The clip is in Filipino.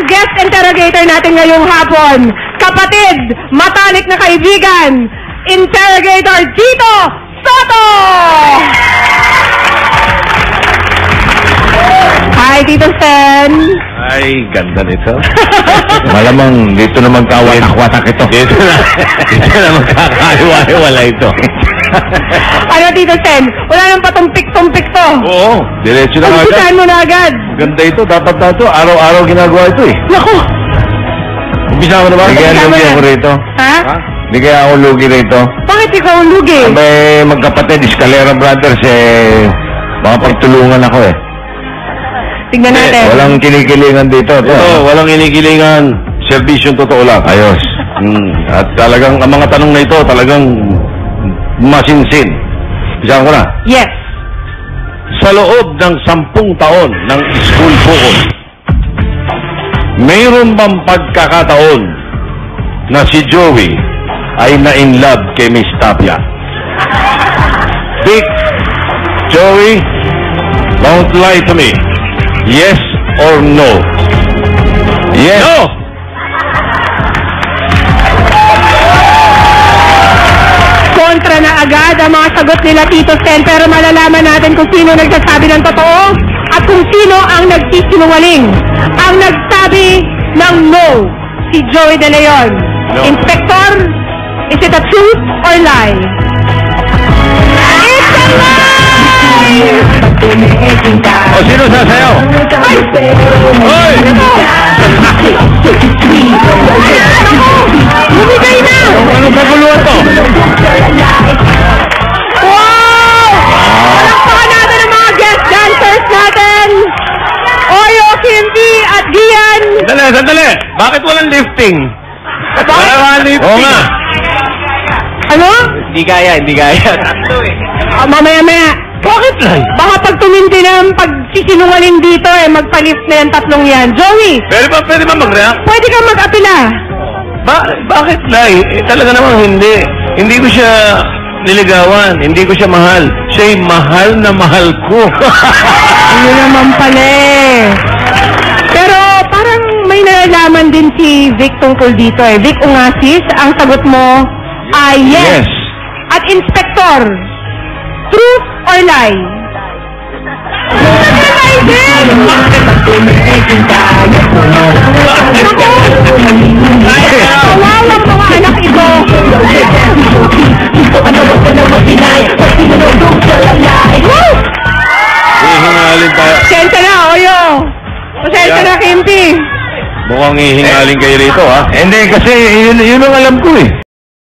guest interrogator natin ngayong hapon. Kapatid, matalik na kaibigan, Interrogator Gito Soto! Hi, Tito Sen. Ay, ganda nito. Malamang dito na magkawatak-watak ito. Dito na magkakaiwa-iwala ito. Ano, Tito Sen? Wala nang patumpik-tumpik to. Oo, diretso na agad. Umpisahan mo na agad. Ganda ito, dapat na ito. Araw-araw ginagawa ito eh. Naku. Umpisa mo na ba? Hindi kaya Tama lugi na. ako rito. Ha? Hindi kaya ako lugi rito. Bakit ikaw ang lugi? May magkapatid, Escalera Brothers, mga pagtulungan ako eh. Tingnan natin. Walang kinikilingan dito. Oo, walang inigilingan. Serbisyong totoo lang. Ayos. At talagang, ang mga tanong na ito, talagang masinsin. Umpisa ko na. Yes. Sa loob ng 10 taon ng school focus, mayroon bang pagkakataon na si Joey ay na-in-love kay Miss Tapia? Vic, Joey, don't lie to me. Yes or no? Yes. No! Kontra na agad ang mga sagot nila, Tito Sen, pero malalaman natin kung sino nagsasabi ng totoo at kung sino ang nagsisinungaling. Ang nagsabi ng no, si Joey De Leon. No. Inspector, is it a truth or lie? It's a lie! O sino sasayaw? Ay! Hoy! Bumigay na! Anong kaguluhan to? Wow! Palakpakan natin ang mga guest dancers natin! Oyo, Kimby, at Gian! Sandali! Bakit walang lifting? Walang lifting. Oo nga. Ano? Hindi kaya. Mamaya-maya. Bakit lang? Baka pag tumindi na ang pagsisinungaling dito magpa-lift na yung tatlong yan. Joey, Pwede ba mag-react? pwede kang mag-apila. Bakit lang? Talaga namang hindi. Hindi ko siya niligawan. Hindi ko siya mahal. Siya'y mahal na mahal ko. Ano naman pala eh. Pero parang may nalalaman din si Vic tungkol dito eh. Vic Ungasis, ang sagot mo ay yes. Yes. At Inspector, truth or lie? Lie din! Kawawang mga anak ito. Woo! Hihingalin tayo. Pasensya na, Oyo. Pasensya na, Kimpi. Mukhang hihingalin kayo rito, ha? Hindi, kasi yun ang alam ko eh.